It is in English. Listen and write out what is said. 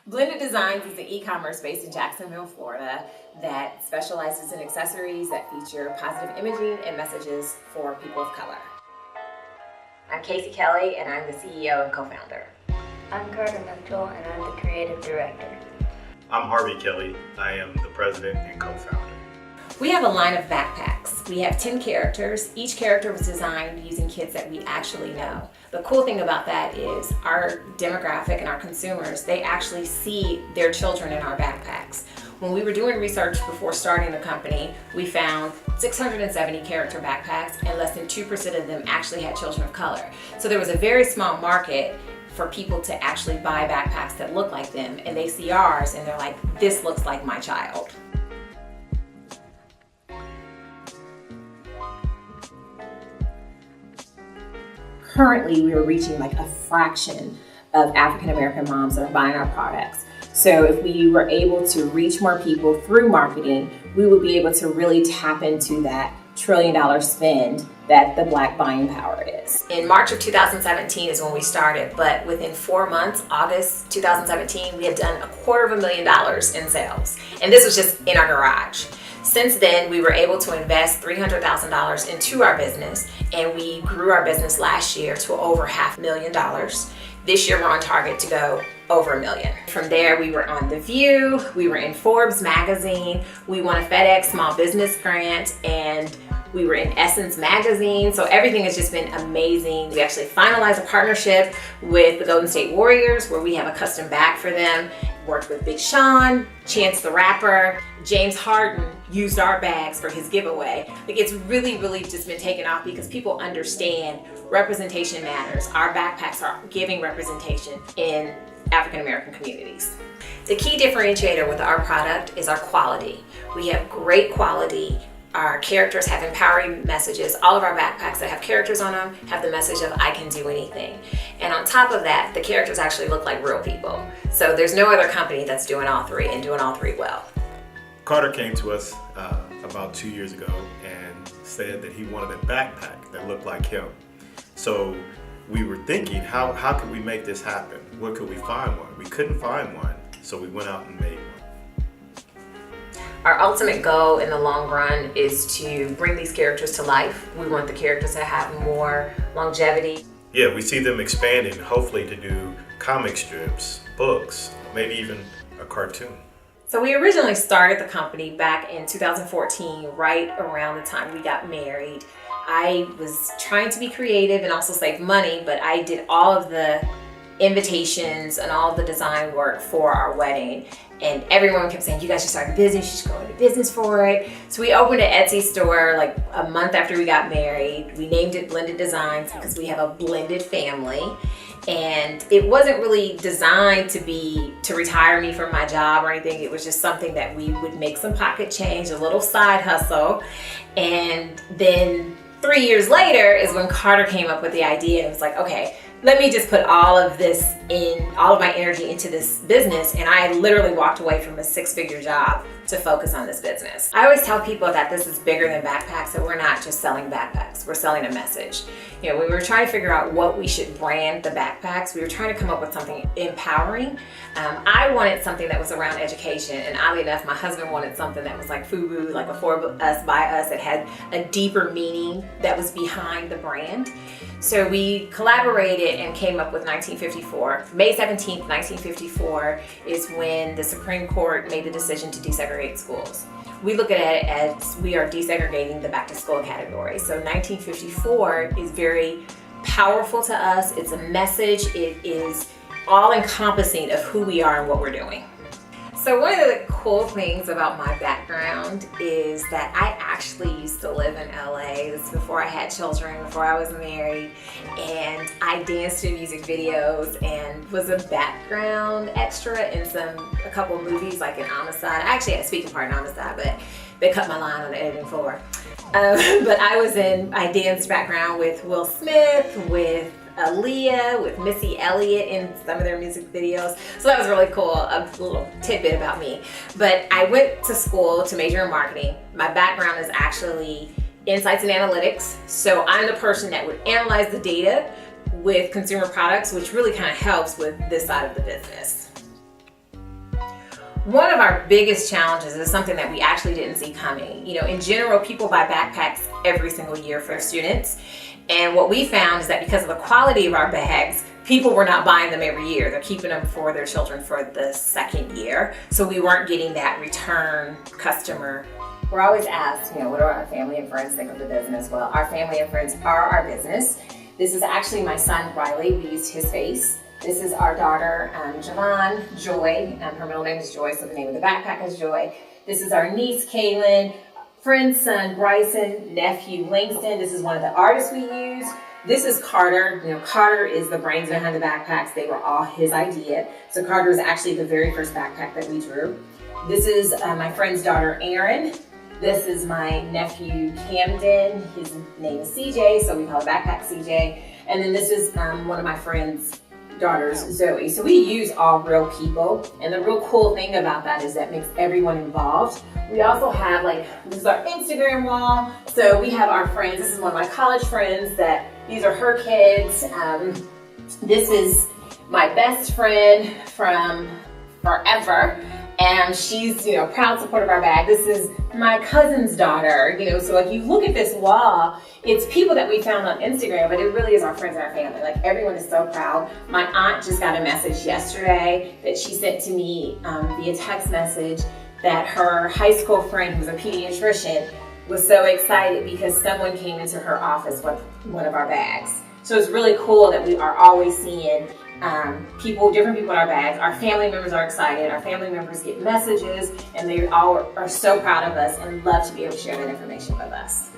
Blended Designs is an e-commerce based in Jacksonville, Florida that specializes in accessories that feature positive imaging and messages for people of color. I'm Casey Kelly and I'm the CEO and co-founder. I'm Carter Mitchell and I'm the creative director. I'm Harvey Kelly. I am the president and co-founder. We have a line of backpacks. We have 10 characters. Each character was designed using kids that we actually know. The cool thing about that is our demographic and our consumers, they actually see their children in our backpacks. When we were doing research before starting the company, we found 670 character backpacks and less than 2% of them actually had children of color. So there was a very small market for people to actually buy backpacks that look like them, and they see ours and they're like, this looks like my child. Currently, we are reaching like a fraction of African American moms that are buying our products. So if we were able to reach more people through marketing, we would be able to really tap into that $1 trillion spend that the Black buying power is. In March of 2017 is when we started, but within 4 months, August 2017, we had done $250,000 in sales. And this was just in our garage. Since then, we were able to invest $300,000 into our business, and we grew our business last year to over $500,000. This year, we're on target to go over $1 million. From there, we were on The View, we were in Forbes magazine, we won a FedEx small business grant, and we were in Essence magazine. So everything has just been amazing. We actually finalized a partnership with the Golden State Warriors where we have a custom bag for them. Worked with Big Sean, Chance the Rapper, James Harden used our bags for his giveaway. Like, it's really just been taken off because people understand representation matters. Our backpacks are giving representation in African American communities. The key differentiator with our product is our quality. We have great quality. Our characters have empowering messages. All of our backpacks that have characters on them have the message of I can do anything. And on top of that, the characters actually look like real people. So there's no other company that's doing all three and doing all three well. Carter came to us about 2 years ago and said that he wanted a backpack that looked like him. So we were thinking, how could we make this happen? Where could we find one? We couldn't find one, so we went out and made one. Our ultimate goal in the long run is to bring these characters to life. We want the characters to have more longevity. Yeah, we see them expanding, hopefully to do comic strips, books, maybe even a cartoon. So we originally started the company back in 2014, right around the time we got married. I was trying to be creative and also save money, but I did all of the invitations and all the design work for our wedding. And everyone kept saying, you guys should start a business, you should go into business for it. So we opened an Etsy store like a month after we got married. We named it Blended Designs because we have a blended family. And it wasn't really designed to retire me from my job or anything. It was just something that we would make some pocket change, a little side hustle. And then 3 years later is when Carter came up with the idea and was like, okay, let me just put all of my energy into this business. And I literally walked away from a 6-figure job to focus on this business. I always tell people that this is bigger than backpacks, that we're not just selling backpacks, we're selling a message. You know, when we were trying to figure out what we should brand the backpacks, we were trying to come up with something empowering. I wanted something that was around education, and oddly enough, my husband wanted something that was like FUBU, like a for us, by us, that had a deeper meaning that was behind the brand. So we collaborated and came up with 1954. May 17th, 1954 is when the Supreme Court made the decision to desegregate schools. We look at it as we are desegregating the back to school category. So 1954 is very powerful to us. It's a message. It is all encompassing of who we are and what we're doing. So one of the cool things about my background is that I actually used to live in LA. This is before I had children, before I was married, and I danced in music videos and was a background extra in a couple of movies, like in Homicide. I actually had a speaking part in Homicide, but they cut my line on the editing floor. But I danced background with Will Smith, with Aaliyah, with Missy Elliott in some of their music videos. So that was really cool, a little tidbit about me. But I went to school to major in marketing. My background is actually insights and analytics. So I'm the person that would analyze the data with consumer products, which really kind of helps with this side of the business. one of our biggest challenges is something that we actually didn't see coming. You know, in general, people buy backpacks every single year for their students. And what we found is that because of the quality of our bags, people were not buying them every year. They're keeping them for their children for the second year. So we weren't getting that return customer. We're always asked, you know, what do our family and friends think of the business? Well, our family and friends are our business. This is actually my son, Riley. We used his face. This is our daughter, Javon, Joy. Her middle name is Joy, so the name of the backpack is Joy. This is our niece, Caven, friend, son, Bryson, nephew, Langston. This is one of the artists we use. This is Carter. You know, Carter is the brains behind the backpacks. They were all his idea. So Carter was actually the very first backpack that we drew. This is my friend's daughter, Erin. This is my nephew, Camden. His name is CJ, so we call it Backpack CJ. And then this is one of my friend's daughters, Zoe. So we use all real people, and the real cool thing about that is that makes everyone involved. We also have, like, this is our Instagram wall. So we have our friends. This is one of my college friends these are her kids. This is my best friend from forever. And she's, you know, proud supporter of our bag. This is my cousin's daughter, you know, so like you look at this wall, it's people that we found on Instagram, but it really is our friends and our family. Like, everyone is so proud. My aunt just got a message yesterday that she sent to me via text message that her high school friend, who's a pediatrician, was so excited because someone came into her office with one of our bags. So it's really cool that we are always seeing different people in our bags. Our family members are excited. Our family members get messages, and they all are so proud of us and love to be able to share that information with us.